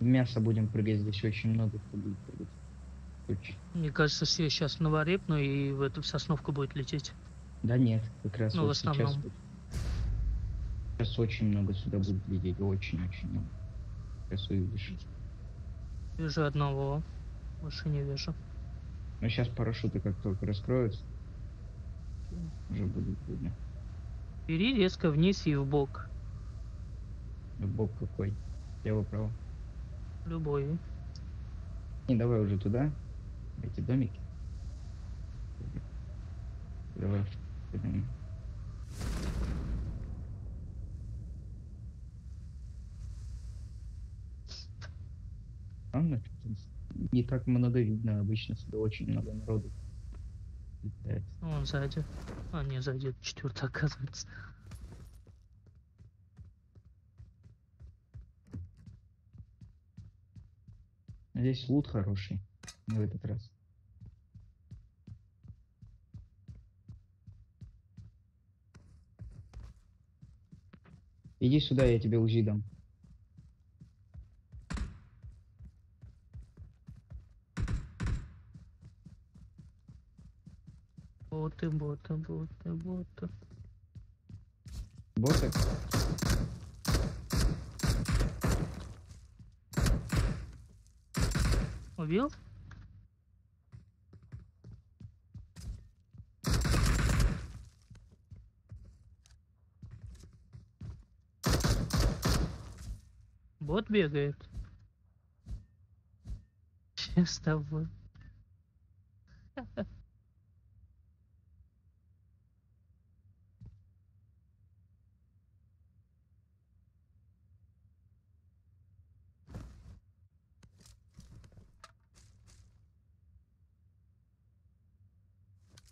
В мясо будем прыгать, здесь очень много кто будет прыгать. Очень. Мне кажется, все сейчас новорепну и в эту сосновку будет лететь. Да нет, как раз Ну, в вот сейчас, основном. вот, сейчас очень много сюда будет лететь, очень-очень много. Сейчас увидишь. Вижу одного. Больше не вижу. Но сейчас парашюты как только раскроются, уже будет видно. Бери резко вниз и в бок. Бог какой. Лево-право. Любой. Не, давай уже туда, в эти домики. Давай. Пойдем. Странно, что-то не так много видно, обычно сюда очень много народу летает. Он сзади. А, не, сзади. Четвертый, оказывается. Здесь лут хороший в этот раз. Иди сюда, я тебе УЗИ дам. Боты, боты, боты, боты. Боты? Убил? Бот бегает. Че с тобой?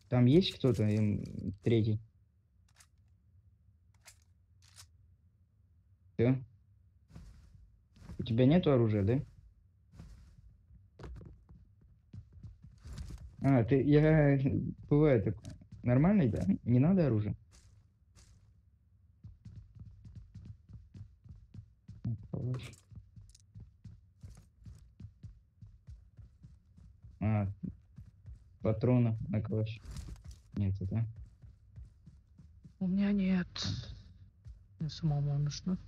Там есть кто-то, третий? Все? У тебя нету оружия, да? А, я бывает такое. Нормальный, да? Не надо оружия? Калаш. А, патронов на калаш. Нет, да? У меня нет. Мне самому нужно.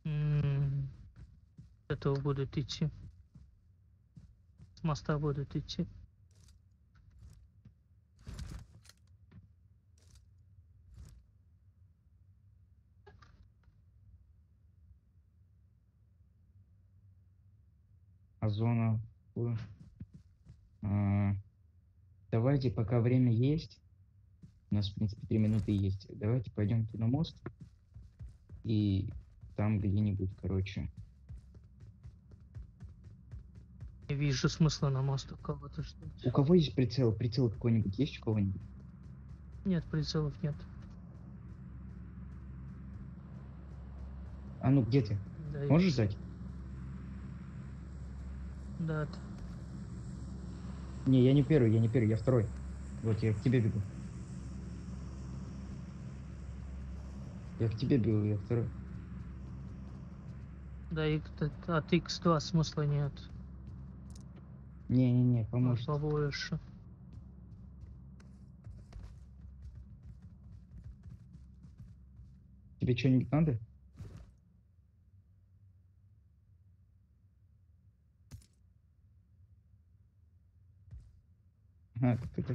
С этого будут идти. С моста будут идти. А зона... А, давайте, пока время есть, у нас, в принципе, 3 минуты есть, давайте пойдемте на мост и там где-нибудь, короче. Не вижу смысла на мосту кого-то ждать. У кого есть прицел? Прицел какой-нибудь есть у кого-нибудь? Нет, прицелов нет. А ну, где ты? Да, Можешь сдать? да. Не, я не первый, я второй. Вот, я к тебе бегу. Я к тебе бегу, я второй. Да, и от X2 смысла нет. Не-не-не, Вот поможет. побольше. Тебе что-нибудь надо? А, так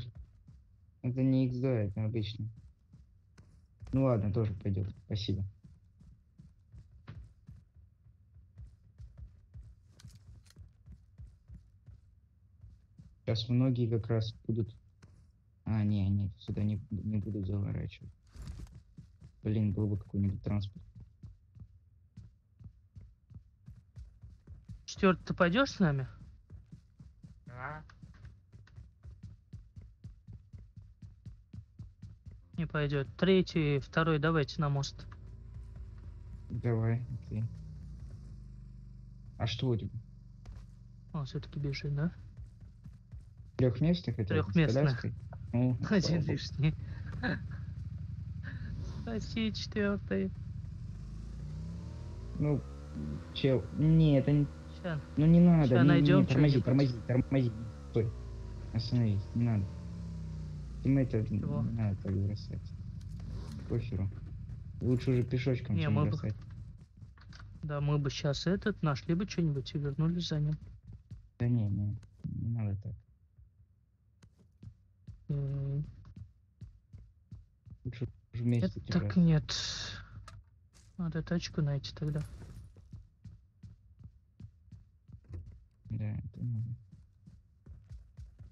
это не X2, это обычный. Ну ладно, тоже пойдет. Спасибо. Сейчас многие как раз будут... А, не, сюда не буду заворачивать. Блин, был бы какой-нибудь транспорт. Четвертый, ты пойдешь с нами? Не пойдет. Третий, второй, давайте на мост. Давай, окей. А что у тебя? Он все-таки бежит, да? Трехместный хотя бы, с Трехместных. коляской? Ну, слава Один богу. лишний. Россия 4. Ну, чел, не, это не, Сейчас, ну не надо, не, найдем тормози, что-нибудь. тормози, стой, остановись, не надо. Тиммейта Чего? не надо так бросать, похеру. Лучше уже пешочком, Не, чем мы бы... бросать. Да, мы бы сейчас нашли бы что-нибудь и вернулись за ним. Да не надо так. М, Лучше уже Нет, вместе так держаться. нет. Надо тачку найти тогда. Да, это надо.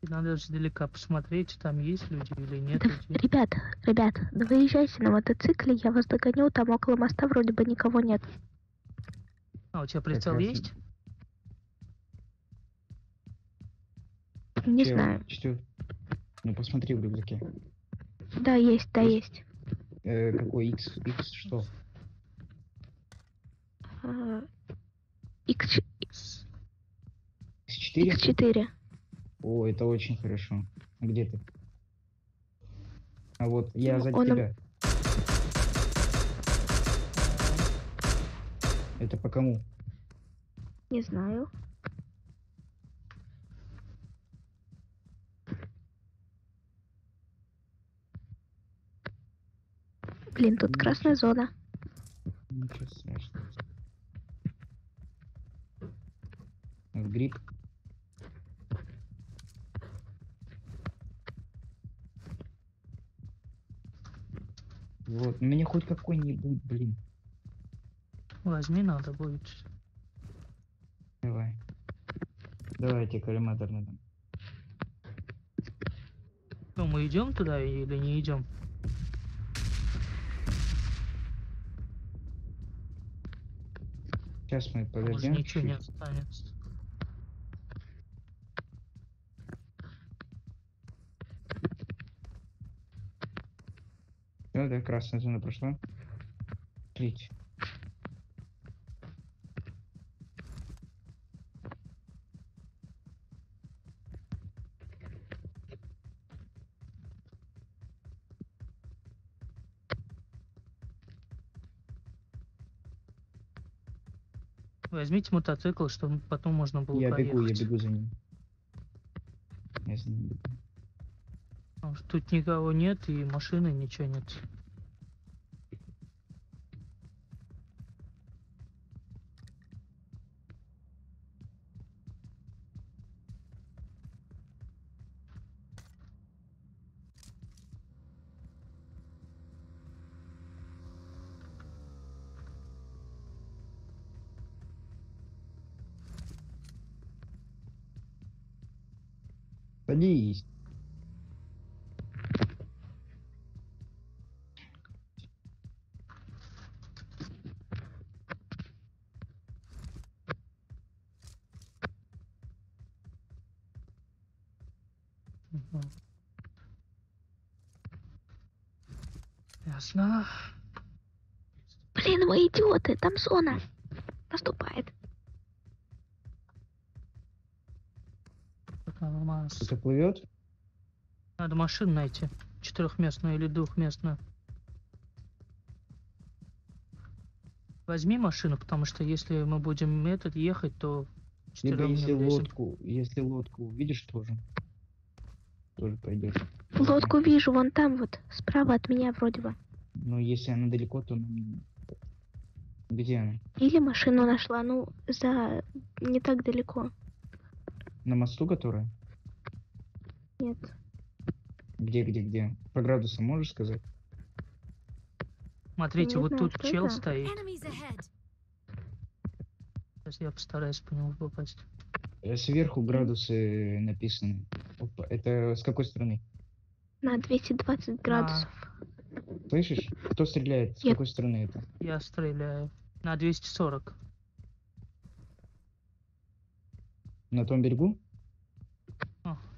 И надо издалека посмотреть, там есть люди или нет Да, людей. ребят, да выезжайте на мотоцикле, я вас догоню, там около моста вроде бы никого нет. А, у тебя Как прицел раз есть? Не чел, знаю. что? Ну посмотри в рюкзаке. Да, есть, Есть? есть. Какой X что? А, X, С- X4? X4. О, это очень хорошо. А где ты? А вот, я Ну, сзади он... тебя. Это по кому? Не знаю. Блин, тут красная зона. Ничего страшного. В гриб. Вот, мне хоть какой-нибудь, блин. Возьми, надо будет. Давай. Давай, я тебе коллиматор надам. Что, мы идем туда или не идем? Сейчас мы Там уже подождем ничего не чуть-чуть. останется. Все, да, красная зона прошла. Смотрите. Возьмите мотоцикл, чтобы потом можно было Я проехать. бегу за ним. Я за ним бегу. Потому что тут никого нет и машины ничего нет. Садись. Мгм. Ясно. Блин, вы идиоты, там зона. Наступает. Так, нормально. Кто-то плывет? Надо машину найти. Четырехместную или двухместную. Возьми машину, потому что если мы будем ехать, то Либо четырем не влезем. если лодку увидишь тоже пойдет. Лодку вижу вон там вот, справа от меня вроде бы. Но если она далеко, то где она? Или машину нашла, ну, не так далеко. На мосту, которая? Нет. Где? По градусам можешь сказать? Смотрите, Не вот знаю, тут что чел это. стоит. Enemies ahead. Сейчас я постараюсь по нему попасть. Сверху градусы написаны. Опа, это с какой стороны? На 220 градусов. Слышишь? Кто стреляет? С Я- какой стороны это? Я стреляю. На 240. На том берегу?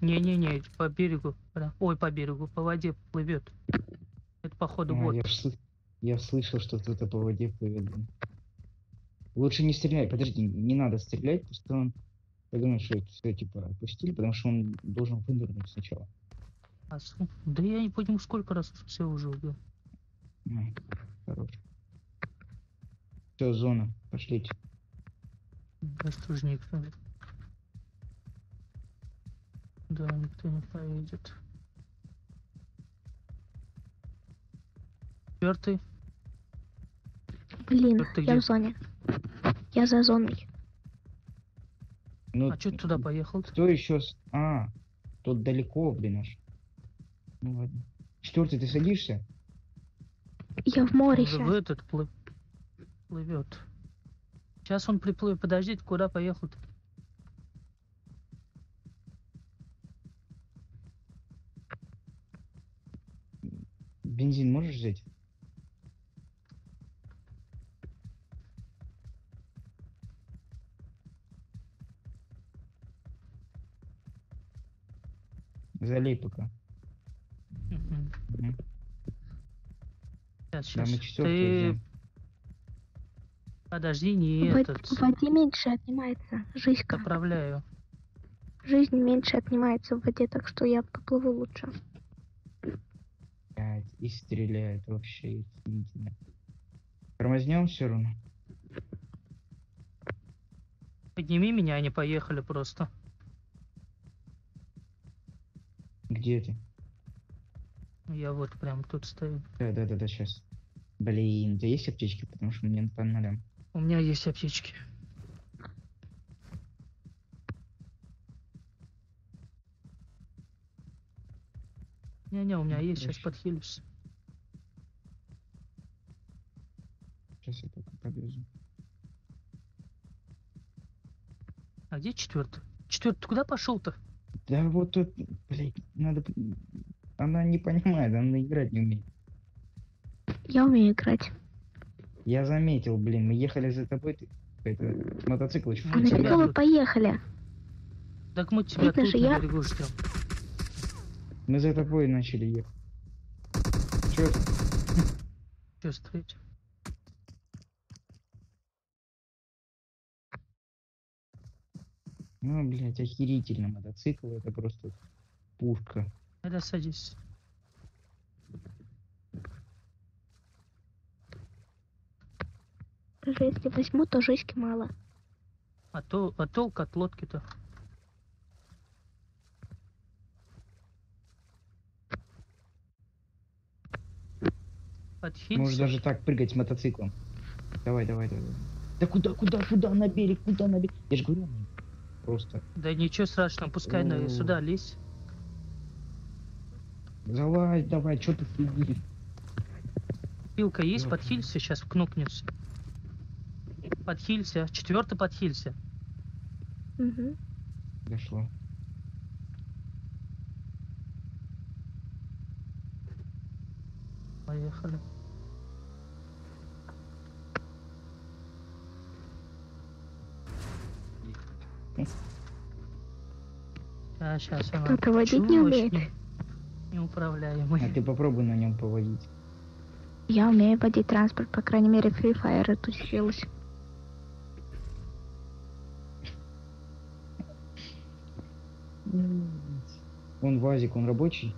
Не-не-не, по берегу. Ой, по берегу, по воде плывет. Это походу вот. Я слышал, что кто-то по воде плывет. Блин. Лучше не стреляй, подожди, не надо стрелять, потому что он подумает, что это все типа опустили, потому что он должен вынырнуть сначала. Да я не понял, сколько раз все уже убил. Хорош. Все, зона. Пошлите. Здесь тоже никто. Да, никто не поедет. Четвертый. Блин, Вот ты я где? в зоне. Я за зоной. Ну, А что ты туда поехал-то? кто еще? Тут далеко, блин, аж. Ну ладно. Четвертый, ты садишься? Я в море Он же в сейчас. этот плывет. Сейчас он приплывет. Подожди, ты куда поехал-то? Бензин можешь взять? Залей пока. Мгм. Мгм. Сейчас, Да, мы сейчас. четвертую Ты взяли. подожди, не В этот. воде меньше отнимается. Жизнька. Заправляю. Жизнь меньше отнимается в воде, так что я поплыву лучше. Блядь, и стреляет вообще. Охренительно. Тормознем все равно. Подними меня, они поехали просто. Где ты? Я вот прям тут стою. Да, сейчас. Блин, у тебя есть аптечки? Потому что мне по нолям. У меня есть аптечки. Не-не, у меня Ну, есть, сейчас хорошо. подхилюсь. Сейчас я пока подвезу. А где четвертый? Четвертый, ты куда пошел-то? Да вот тут, блядь, надо... Она не понимает, она играть не умеет. Я умею играть. Я заметил, блин, мы ехали за тобой, ты... Это, мотоцикл еще Мы А на тебя каком вы тут- поехали? Так мы тебя Видно тут же, на я- берегу ждем. Мы за тобой начали ехать. Чё ты? Чувствуете? Ну, блядь, охерительно мотоцикл, это просто пушка. Тогда садись. Даже если возьму, то жизньки мало. А толк от лодки-то? Можешь Подхилься. даже так прыгать с мотоциклом. Давай. Да куда на берег, куда на берег? Я же говорю, просто. Да ничего страшного, пускай О. сюда лезь. Залазь, давай, что ты сидишь? Пилка есть, Ну. подхилься, сейчас кнопнется. Подхилься, четвертый подхилься. Угу. Дошло. Поехали. Сейчас она Кто-то водить не умеет. неуправляемый. А ты попробуй на нем поводить. Я умею водить транспорт, по крайней мере, Free Fire это училась. Он ВАЗик, он рабочий?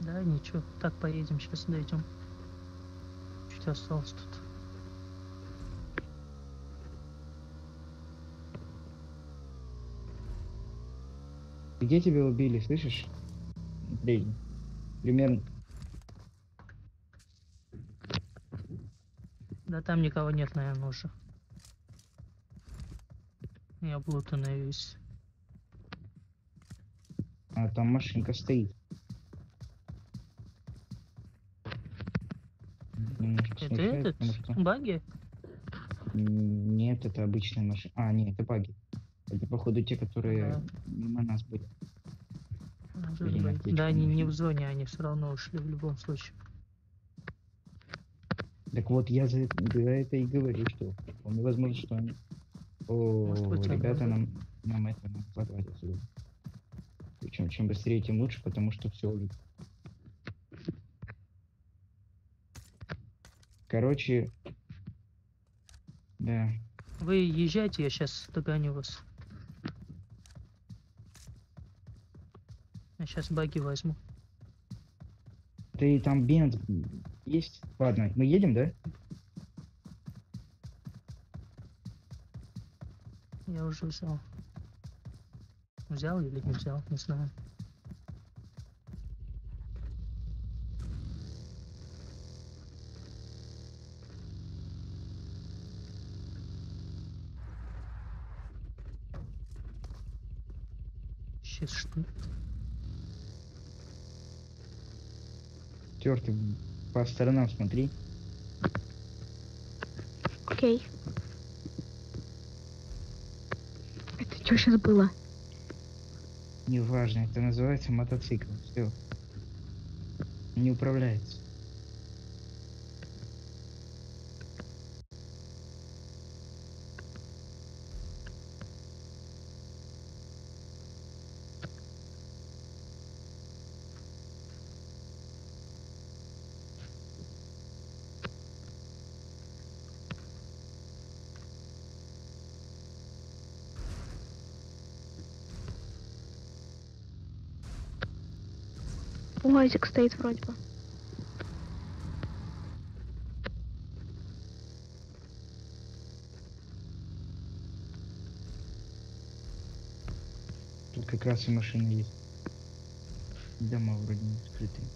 Да, ничего, так поедем, сейчас дойдем. Чуть осталось тут. Где тебя убили, слышишь? Блин. Примерно. Да там никого нет, наверное, уже. Я облутанный весь. А там машинка стоит. Немножко Это смущает, этот? потому что... Баги? Нет, это обычная машина. А, нет, это баги. Это, походу, те, которые Ага. мимо нас были. Может Или на быть. аптечку Да, они не нафиг. в зоне, они все равно ушли в любом случае. Так вот, я за это и говорю, что вполне возможно, что они... Может О, быть, ребята, они нам хватает отсюда. Причем, чем быстрее, тем лучше, потому что все. Короче, да. Вы езжайте, я сейчас догоню вас. Я сейчас баги возьму. Ты там бенз Есть? Ладно, мы едем, да? Я уже взял. Взял или не взял, не знаю. Сейчас что? Тёр, ты по сторонам смотри. Окей. Это что сейчас было? Неважно, это называется мотоцикл. Все. Не управляется. УАЗик стоит вроде бы. Тут как раз и машина есть. Дома вроде не скрытые.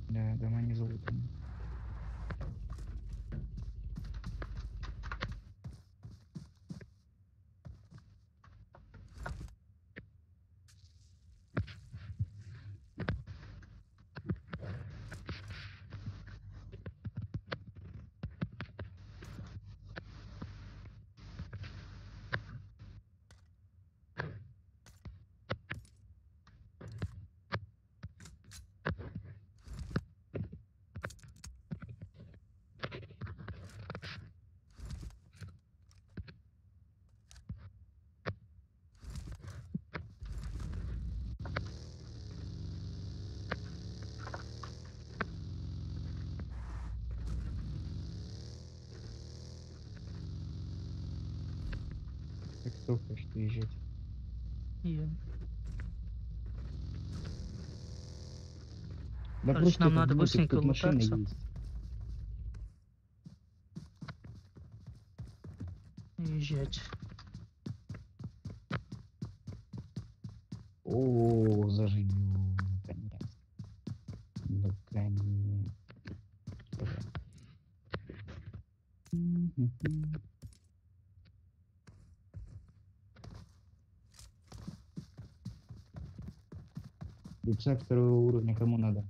Да, дома не залутаны. Так что хочешь уезжать? И... Да Короче, просто нам это надо внутрь, быстренько тут машина лутаться. есть. Езжать. О, заживем, наконец. Наконец. Мгм. Рюкзак второго уровня кому надо?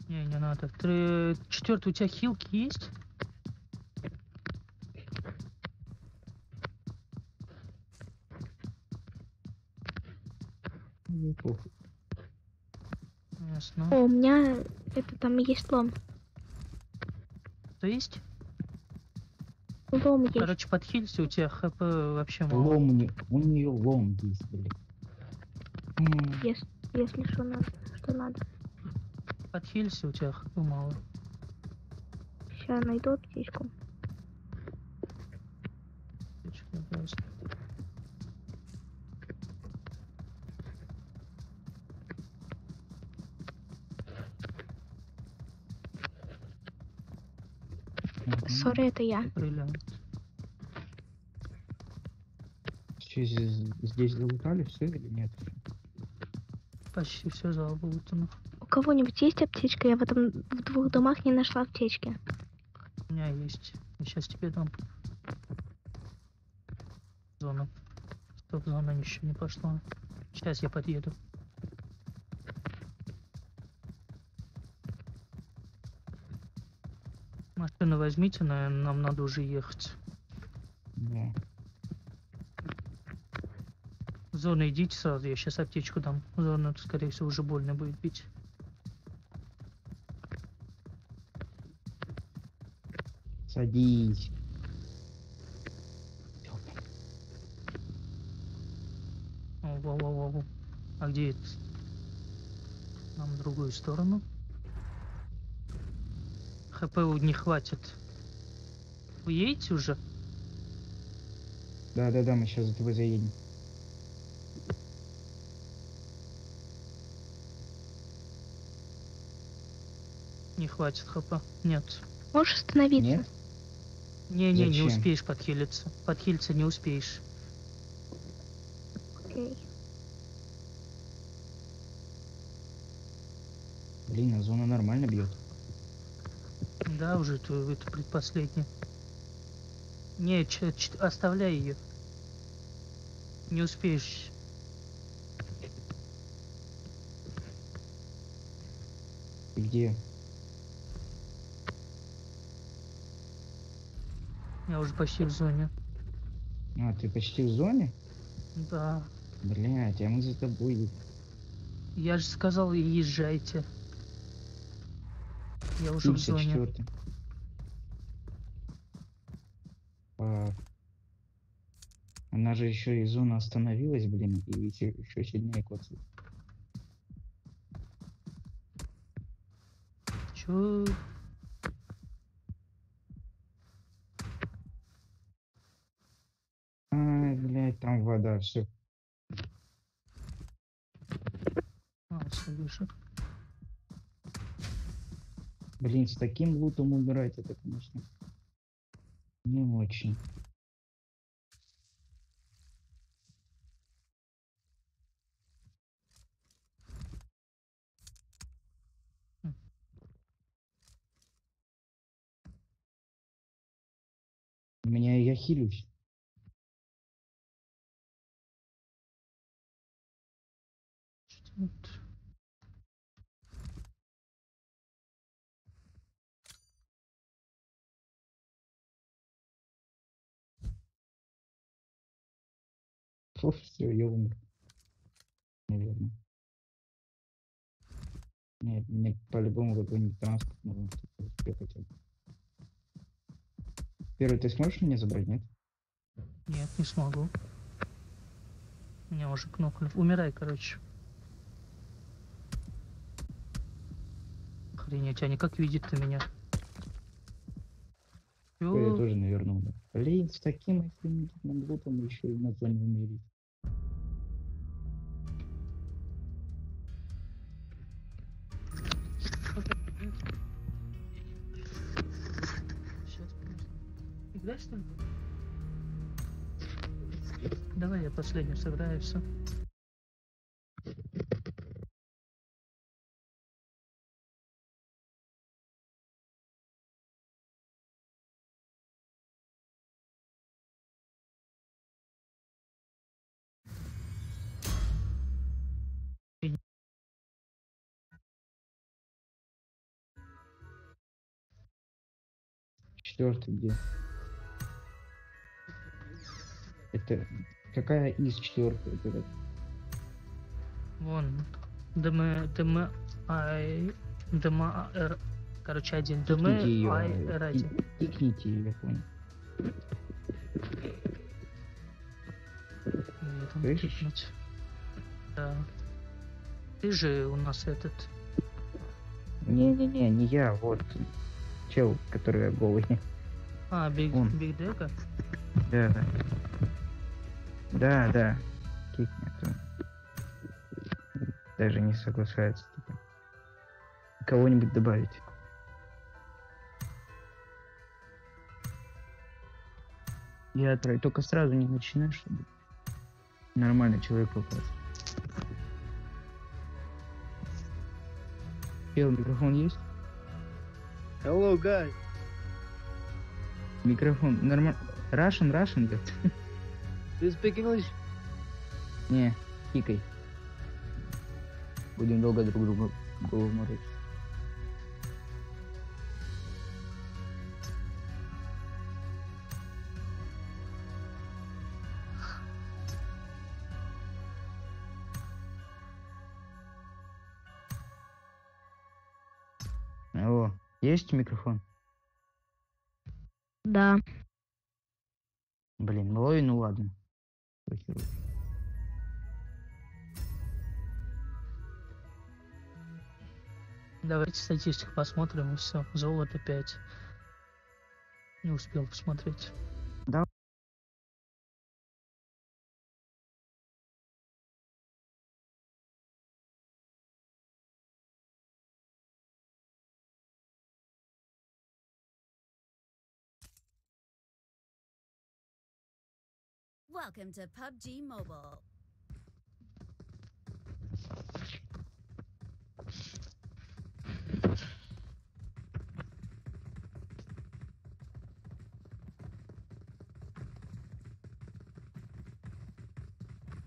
Не надо. Четвертый, у тебя хилки есть? Ну, похуй. Ясно. О, у меня это там есть лом. Что есть? Лом есть. Короче, подхилься, у тебя хп вообще мало. Лом у нее лом есть, блядь. Если что надо. Что надо. Подхилься, у тебя хп мало. Сейчас найду аптечку. Ясно. Сори, это я. Бриллиант. Че, здесь залутали все или нет? Почти все залутано. У кого-нибудь есть аптечка? Я в 2 домах не нашла аптечки. У меня есть. Я сейчас тебе дам. Зона. Стоп, зона еще не пошла. Сейчас я подъеду. Машину возьмите, наверное, нам надо уже ехать. Да. В зону идите сразу, я сейчас аптечку дам. Зона, скорее всего, уже больно будет бить. Садись. Во-во-во-во. А где это? Нам в другую сторону. ХП не хватит. Вы едете уже? Да, мы сейчас за тобой заедем. Не хватит хп. Нет. Можешь остановиться? Нет? Не Зачем? успеешь подхилиться. Подхилиться не успеешь. Окей. Блин, а зона нормально бьет. Да, уже это предпоследний. Не, оставляй ее. Не успеешь. Ты где? Я уже почти в зоне. А, ты почти в зоне? Да. Блять, а мы за тобой. Я же сказал, езжайте. Я уже в зоне. 74. А, она же еще и зона остановилась, блин, и ведь еще сильнее коцает. Чё? Ай, блядь, там вода, все. А, все вижу. Блин, с таким лутом убирать это, конечно, не очень. У меня я хилюсь. Что это? Все, я умер, наверное. Нет, мне по-любому какой-нибудь транспорт нужен, чтобы успеть хотя бы. Первый, ты сможешь меня забрать, нет? Нет, не смогу. Меня уже кнопкнули. Умирай, короче. Охренеть, они как видят-то меня? Я Чё? тоже, наверное, умер. Блин, с таким охренительным лутом еще и на зоне умереть. Сейчас. Играй, что ли? Давай я последний сыграю, все. Четвертый где? Это какая из четвертой? Это Вон. ДМ, короче, один. ДМ, кикните ее. Ай, Р1. Кикните ее, я понял. Где там Слышишь? кикнуть? Да. Ты же у нас этот. Не-не-не, не я, вот чел, который голый. А, Он. Биг Дека? Да, да. Да, да. Кикнет он. Даже не соглашается. Типа. Кого-нибудь добавить. Я только сразу не начинаю, чтобы нормальный человек попался. Чел, микрофон есть? Hello, guys. Микрофон нормально. Russian, да? Do you speak English? Не, кикай. Будем долго друг другу голову морочить. Алло, есть микрофон? Да. Блин, лой, ну ладно. Похеру. Давайте статистику посмотрим и все. Золото 5. Не успел посмотреть. Welcome to PUBG Mobile.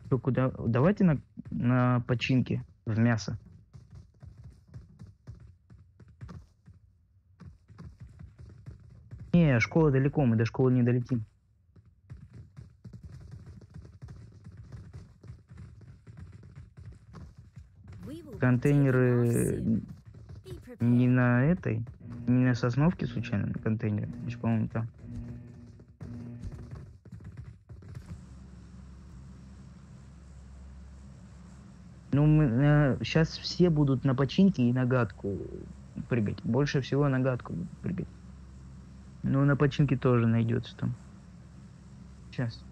Что, куда? Давайте на починки в мясо. Не, школа далеко, мы до школы не долетим. We will be taking off Контейнеры soon. Be не prepared. на этой, не на Сосновке случайно, на контейнере. Значит, по-моему, там. Ну, сейчас все будут на починке и на гадку прыгать. Больше всего на гадку будут прыгать. Ну, на починке тоже найдется там. Сейчас.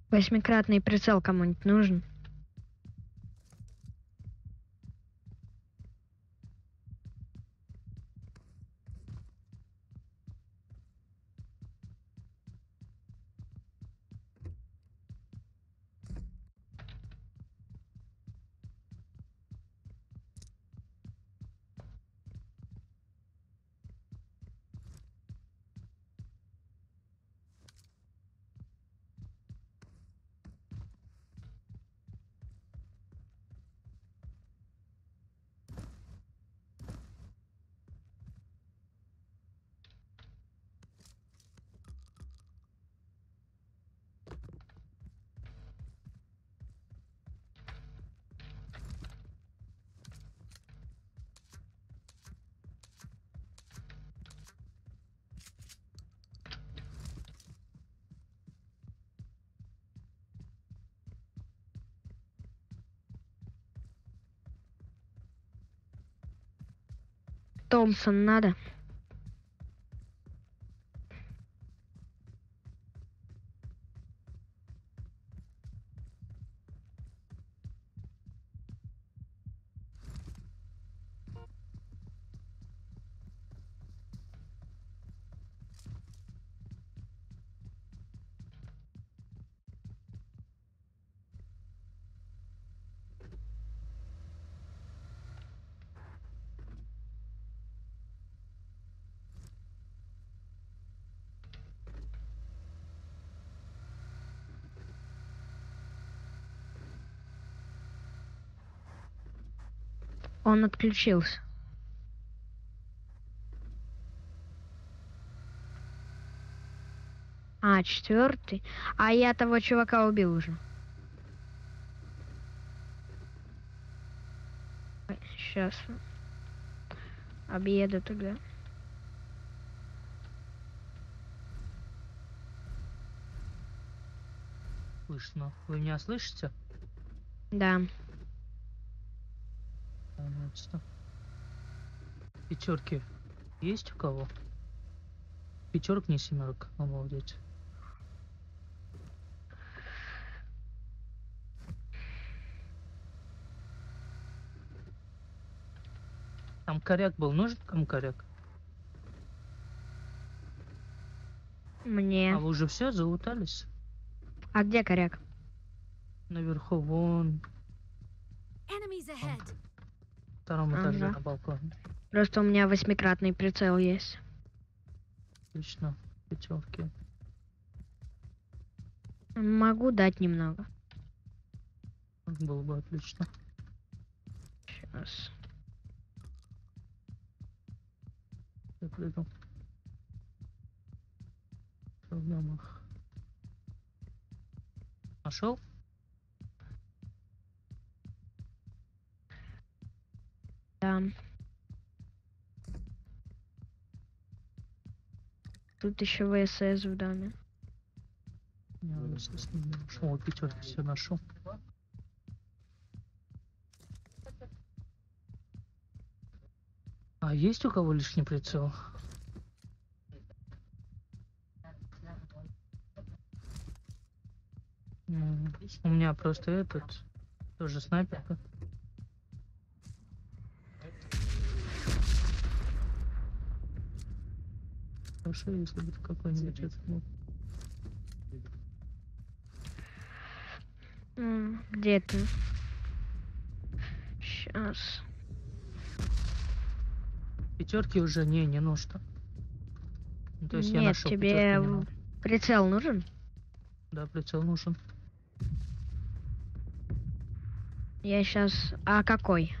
Восьмикратный прицел кому-нибудь нужен? Томпсон надо? Он отключился. А, 4-й. А я того чувака убил уже. Сейчас. Объеду тогда. Слышно. Вы меня слышите? Да. Наконец-то. Пятерки есть у кого? Пятерок, не семерок, обалдеть. Там коряк был, нужен кому коряк? Мне. А вы уже все залутались? А где коряк? Наверху, вон, Enemies ahead. в втором этаже Ага. на балконе. Просто у меня 8-кратный прицел есть. Отлично, пятерки. Могу дать немного. Было бы отлично. Сейчас. Я приду. В домах. Нашел? Да. Тут еще ВСС в доме. Я, естественно, не нашел. Вот пятерки все нашел. А есть у кого лишний прицел? У меня просто этот, тоже снайперка. Хорошо, если будет какой-нибудь этот. Ну, Где ты? Сейчас. пятерки уже не нужно. Ну, то есть я Нет, нашел тебе пятерки не надо. прицел нужен? Да, прицел нужен. Я сейчас. А какой?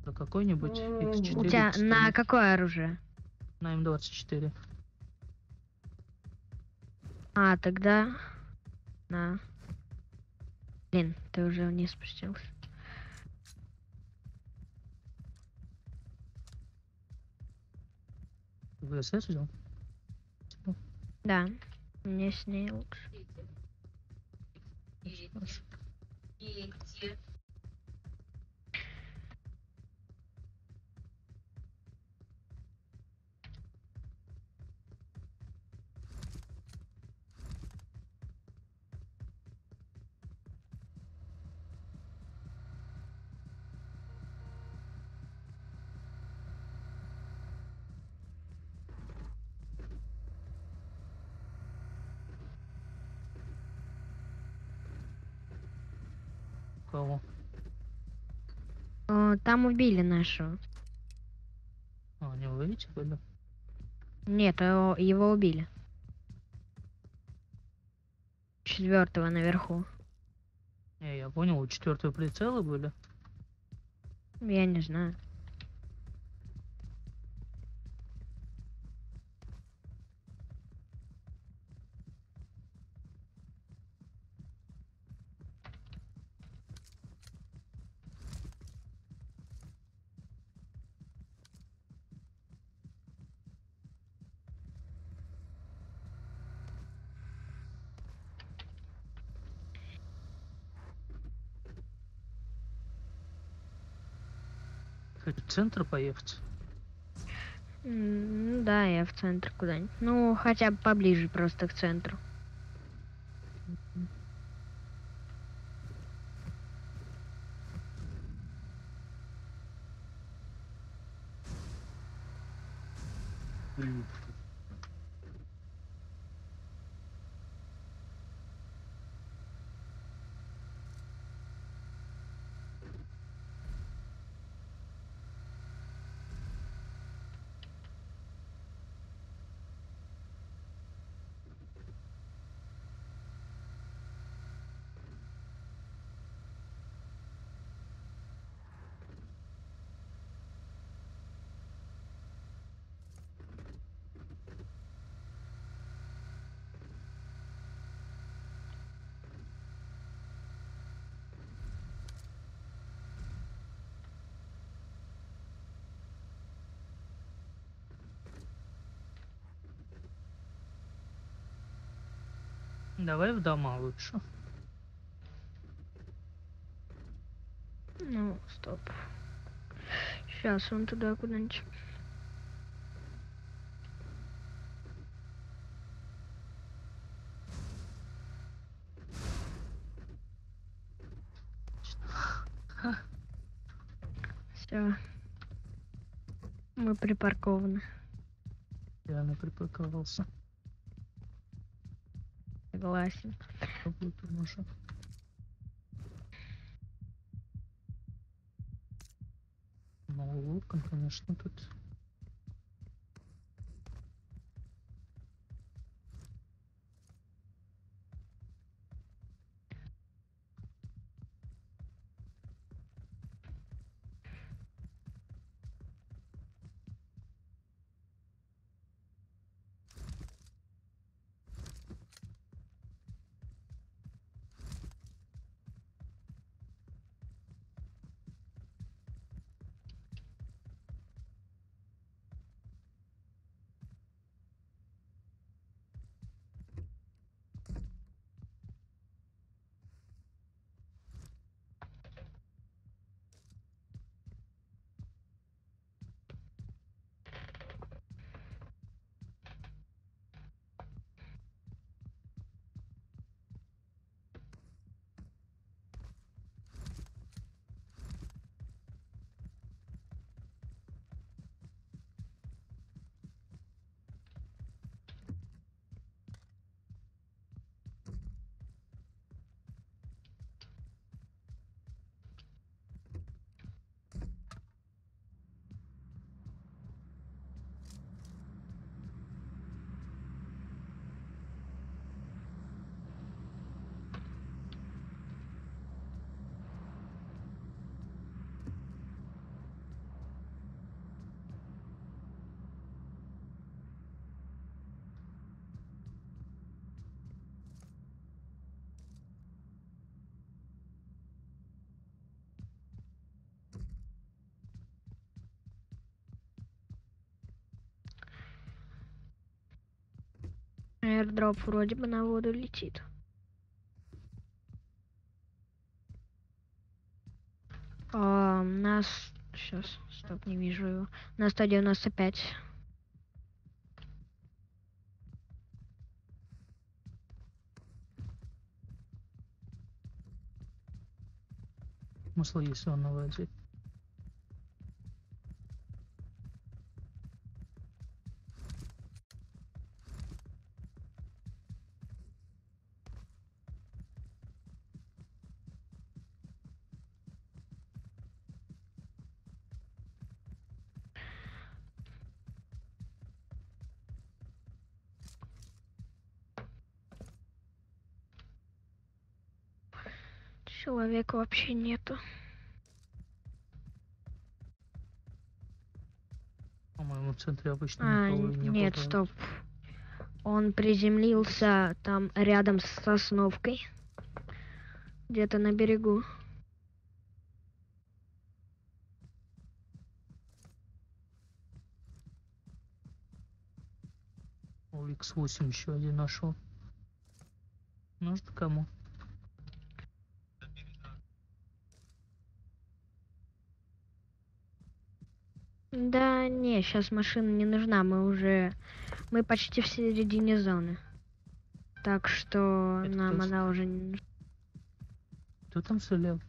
Да какой-нибудь X4. У тебя на X3, какое оружие? на М24. А, тогда на. Блин, ты уже вниз спустился. ВСС взял? Да. Мне с ней лучше. Хорошо. Кого? Там убили нашего. А, не вы эти были? Нет, его убили. Четвертого наверху. Не, я понял, у 4-го прицелы были. Я не знаю. Хоть в центр поехать? Ну да, я в центр куда-нибудь. Ну, хотя бы поближе просто к центру. Давай в дома лучше. Ну, стоп. Сейчас он туда куда-нибудь. Все. Мы припаркованы. Я не припарковался. Согласен. Попробую тоже. Ну, луком, конечно, тут. Airdrop вроде бы на воду летит. Нас... Сейчас, стоп, не вижу его. На 195. Смысл, если он на воде? Человека вообще нету. По-моему, в центре обычно А, никого и не нет, бывает. стоп. Он приземлился там рядом с сосновкой. Где-то на берегу. О, X8 еще один нашел. Нужно кому? Да, не, сейчас машина не нужна. Мы почти в середине зоны. Так что Это нам кто она уже не нужна. Кто там стрелял?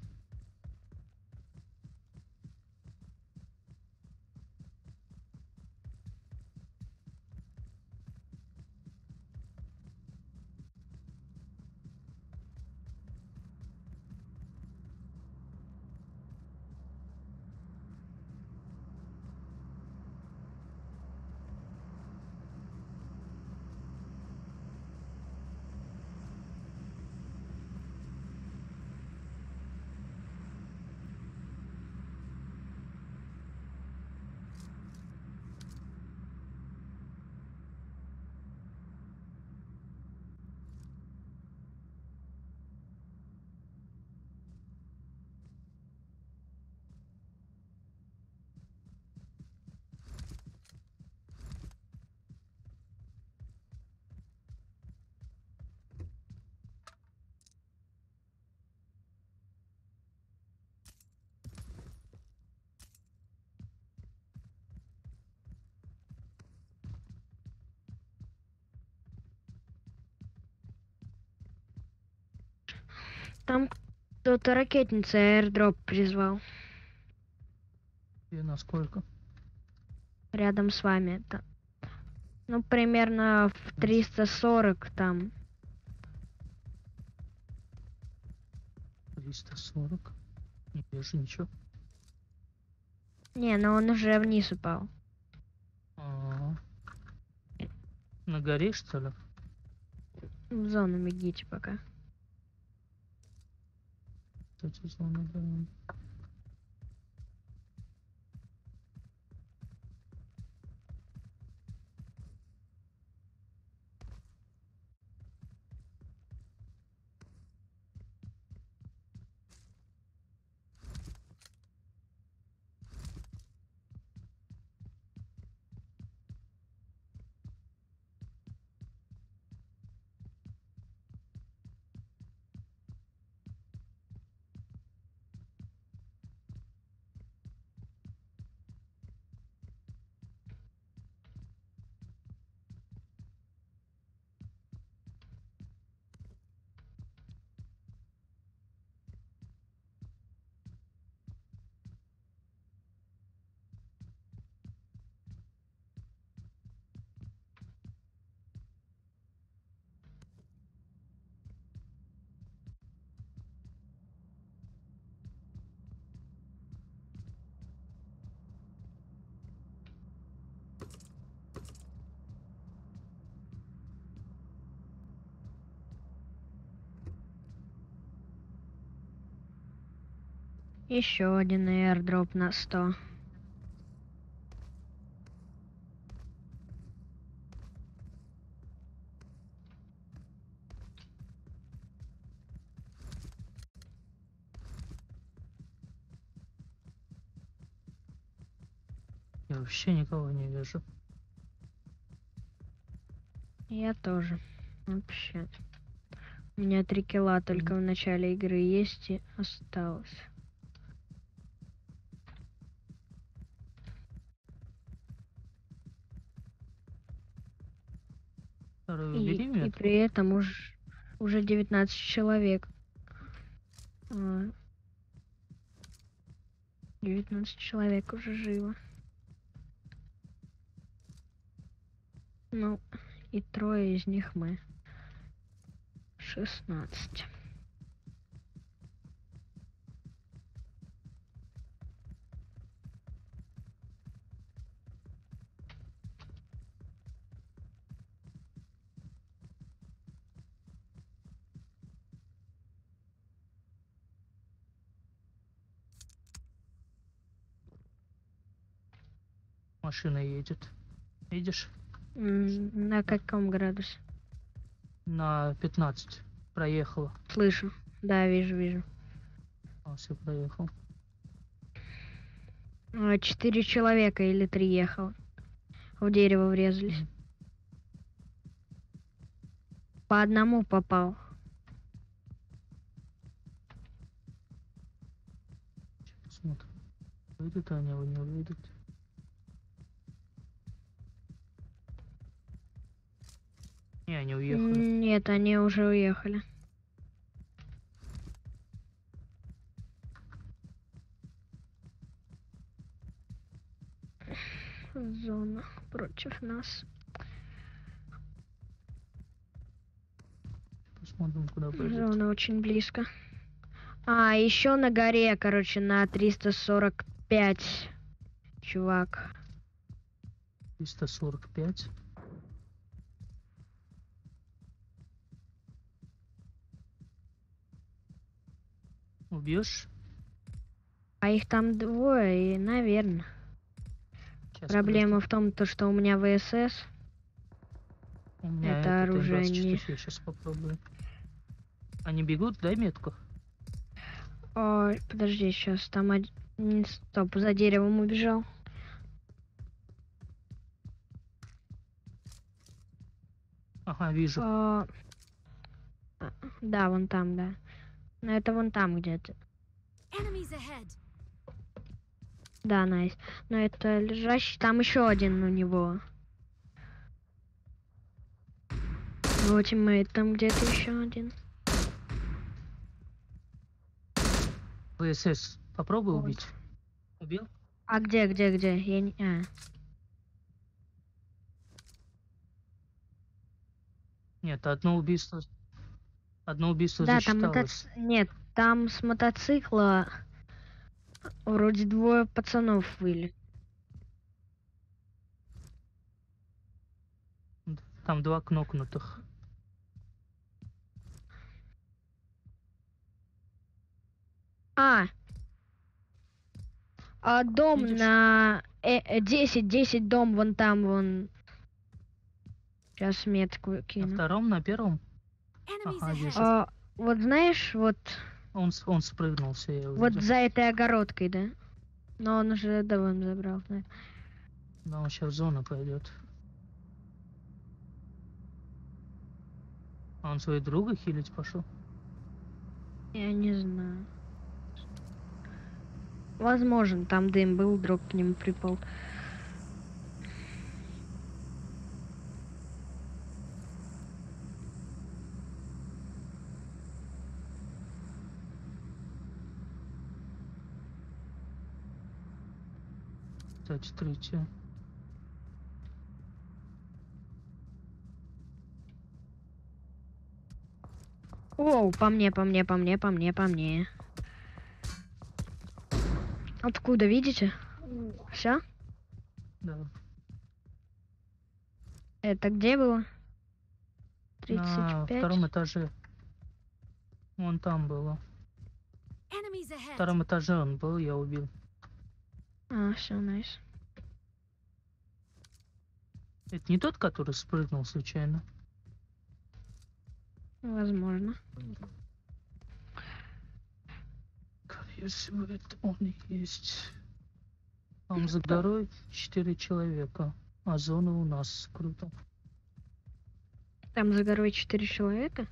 Там кто-то ракетница аирдроп призвал. И насколько? Рядом с вами. Ну, примерно в 340 там. 340. Не вижу ничего. Не, но он уже вниз упал. Ага. На горе, что ли? В зону бегите пока. Кстати, зона, да. Еще один аирдроп на 100. Я вообще никого не вижу. Я тоже. Вообще. У меня 3 килла только в начале игры есть и осталось. Второй И убери меня. при этом уже 19 человек. 19 человек уже живо. Ну, и 3 из них мы. 16. Машина едет. Видишь? На каком градусе? На 15. Проехала. Слышу. Да, вижу. Все, проехал. 4 человека или 3 ехало. В дерево врезались. Мгм. По одному попал. Сейчас посмотрим. Выйдут они, его не выйдут. Не, они уехали. Нет, они уже уехали. Зона против нас. Посмотрим, куда пойдут. Зона очень близко. Еще на горе, короче, на 345. Чувак. 345. Убьешь? А их там двое, и, наверное. Сейчас, Проблема подожди. в том, то, что у меня ВСС. У меня это этот оружие М24, не- я сейчас попробую. Они бегут, дай метку. Ой, подожди, сейчас там стоп, за деревом убежал. Ага, вижу. А, Да, вон там, да. Но это вон там где-то. Enemies ahead. Да, найс. Но это лежащий. Там еще один у него. Вот тиммейт, там где-то еще один. ВСС, попробуй Вот. убить. Убил? А где? Я не... Нет, одно убийство. Одно убийство Да, там засчиталось. Нет, там с мотоцикла вроде 2 пацанов были. Там 2 кнопнутых. Дом Видишь? на 10 дом вон там, вон. Сейчас метку На кину. втором, на первом? Enemies Ага, ahead. вижу. Вот знаешь, вот Он спрыгнул, все, я вот увидел. за этой огородкой, да? Но он уже давно забрал. Да. Да, он сейчас в зону пойдет. А он своего друга хилить пошел? Я не знаю. Возможно, там дым был, дроп к нему припал. Кстати, третья. Оу, по мне. Откуда, видите? Все? Да. Это где было? На 35. втором этаже. Вон там было. Enemies На ahead. втором этаже он был, я убил. Все, найс. Это не тот, который спрыгнул случайно? Возможно. Если бы это он и есть. Там за горой 4 человека. А зона у нас. Круто. Там за горой 4 человека?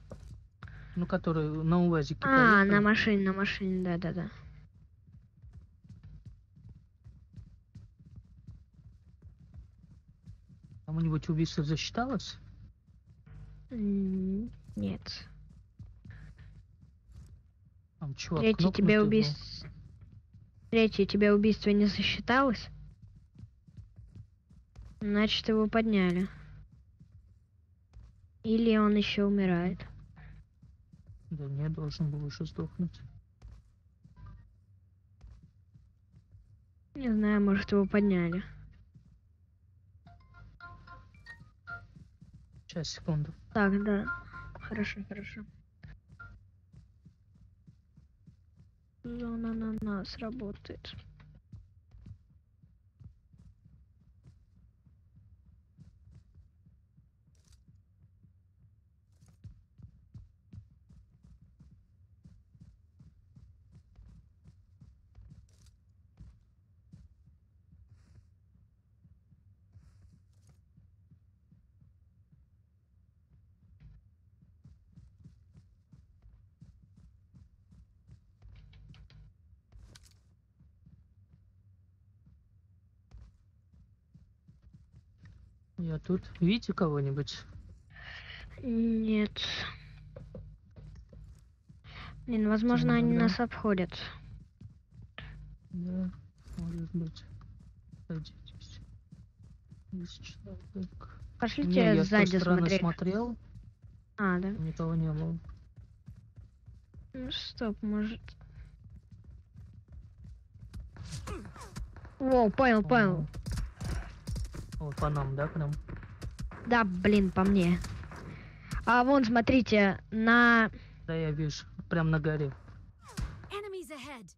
Ну, которые на УАЗике На поехали. машине, да. Кому-нибудь убийство засчиталось? Нет. Там чувак Третье тебе кнопнутый был. убийство... Третье тебе убийство не засчиталось? Значит, его подняли. Или он еще умирает. Да не, должен был уже сдохнуть. Не знаю, может, его подняли. Сейчас, секунду. Так, да. Хорошо. Зона на нас работает. Я тут. Видите кого-нибудь? Нет. Блин, возможно, они тогда? нас обходят. Да, может быть. Садитесь. Есть человек. Пошлите Не, я с той сзади стороны смотреть. смотрел, А, да? никого не было. Ну, стоп, может... О, понял. О, по нам, да, прям? Да, блин, по мне. А вон, смотрите, на... Да, я вижу. Прям на горе. Enemies ahead.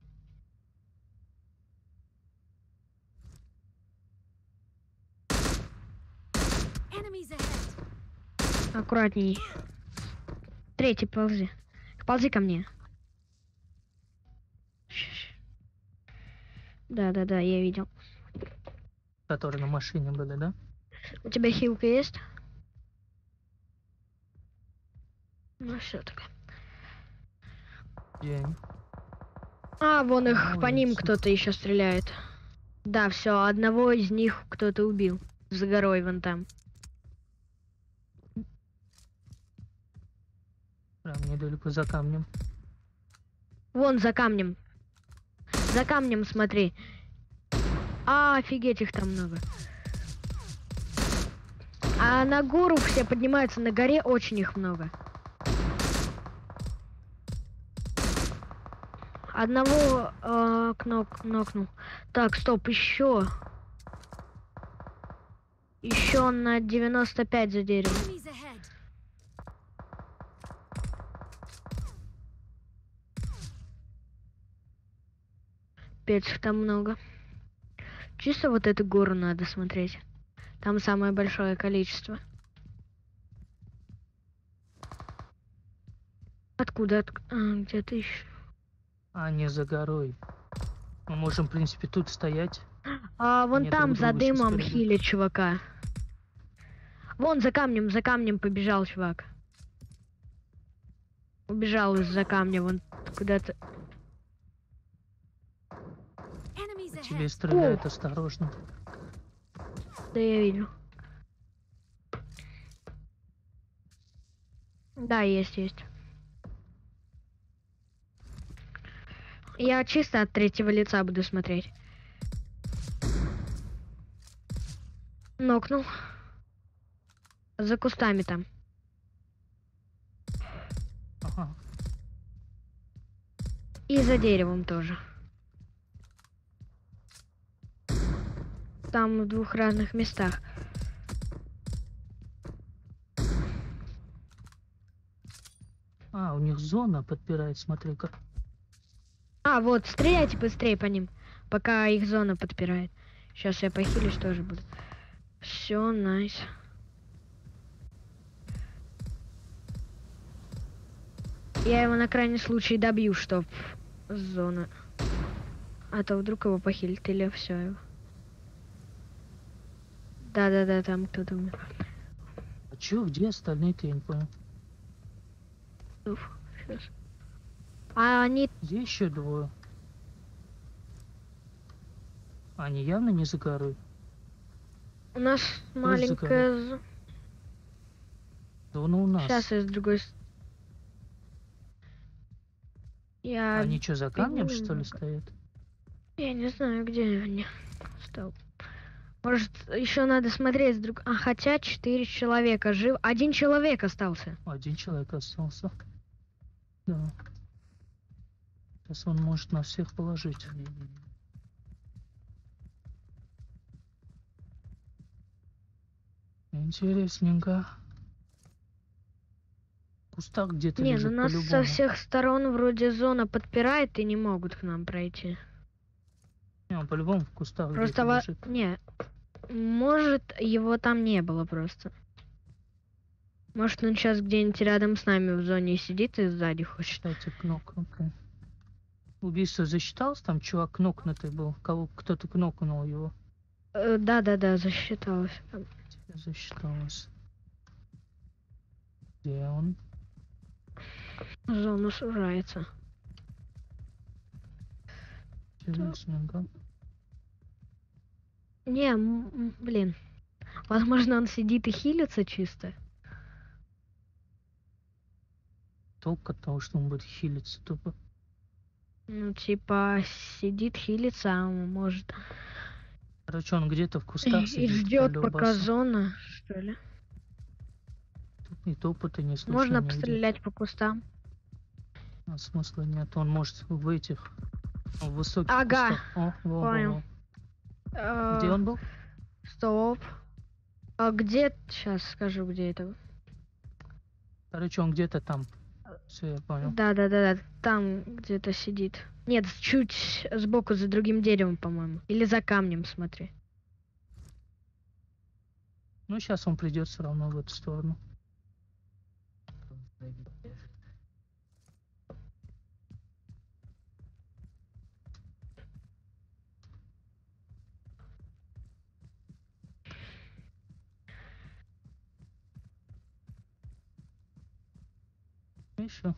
Enemies ahead. Аккуратней. Третий, ползи. Ползи ко мне. Да, я видел. Которые на машине были, да? У тебя хилка есть? Ну все так. День. А, вон их, На по ним улице. кто-то еще стреляет. Да, все, одного из них кто-то убил. За горой вон там. Прям недалеко за камнем. Вон за камнем. За камнем смотри. А, офигеть, их там много. А на гору все поднимаются, на горе очень их много. Одного кнокнул. Так, стоп, еще. Еще на 95 за деревом. Enemies ahead. Пец, их там много. Чисто вот эту гору надо смотреть. Там самое большое количество. Откуда? Где-то еще. А, не за горой. Мы можем, в принципе, тут стоять. А вон Они там друг за друга щас дымом перебьют. хилит чувака. Вон за камнем побежал чувак. Убежал из-за камня, вон куда-то. Enemies По тебе ahead. стреляют, осторожно. Да, я видел. Да, есть. Я чисто от третьего лица буду смотреть. Нокнул. За кустами там. Ага. И за деревом тоже. Там в двух разных местах. А, у них зона подпирает, смотри-ка. А, вот, стреляйте быстрее по ним, пока их зона подпирает. Сейчас я похилюсь тоже буду. Все, найс. Я его на крайний случай добью, чтоб зона. А то вдруг его похилит или все его. Да, там кто-то умер. А чё, где остальные-то, я не понял. Уф, щас. А они... Где еще двое? Они явно не за горой. У нас маленькая... Зона у нас. Сейчас я с другой... Я... Они что, за камнем, бегу что ли, немного. стоят? Я не знаю, где они. Стоп. Может, еще надо смотреть с друг... А, хотя 4 человека жив. 1 человек остался. Один человек остался. Да. Сейчас он может нас всех положить. Интересненько. В кустах где-то Не, ну лежит нас со по-любому. всех сторон вроде зона подпирает и не могут к нам пройти. Не, он по-любому в кустах Просто где-то во... лежит. Не. Может, его там не было просто. Может, он сейчас где-нибудь рядом с нами в зоне сидит и сзади хочет. Кстати, кнопка. Убийство засчиталось? Там чувак кнопнутый был. Кого кто-то кнопнул его. Да, засчиталось. Тебе засчиталось. Где он? Зона сужается. Интересненько. Не, блин. Возможно, он сидит и хилится чисто. Толк от того, что он будет хилиться тупо. Ну, типа, сидит, хилится, а он может... Короче, он где-то в кустах И сидит. ждет колёбаса. пока зона, что ли. И топота не слышно Можно нигде. пострелять по кустам. А смысла нет. Он может в этих в высоких Ага, кустах. О, во, во, понял. во. Где он был? Стоп. А где... Сейчас скажу, где это. Короче, он где-то там. Все, я понял. Да. Там где-то сидит. Нет, чуть сбоку, за другим деревом, по-моему. Или за камнем, смотри. Ну, сейчас он придет все равно в эту сторону. Еще.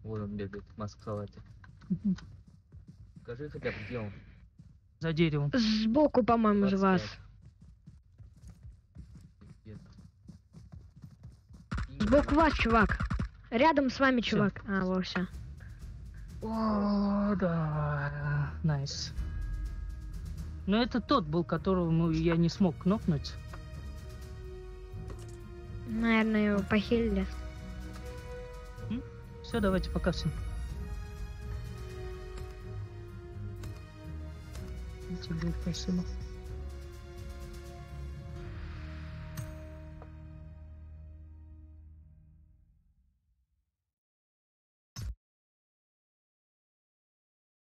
Вот он бегает, маскалате. Скажи хотя бы, где он? За деревом. Сбоку, по-моему, же вас. 25. Где-то. Сбоку вас, чувак. Рядом с вами, Всё. чувак. А, во, все. О, да. Найс. Но это тот был, которого я не смог кнопнуть. Наверное, его похилили. Все, давайте, пока всем. Тебе спасибо.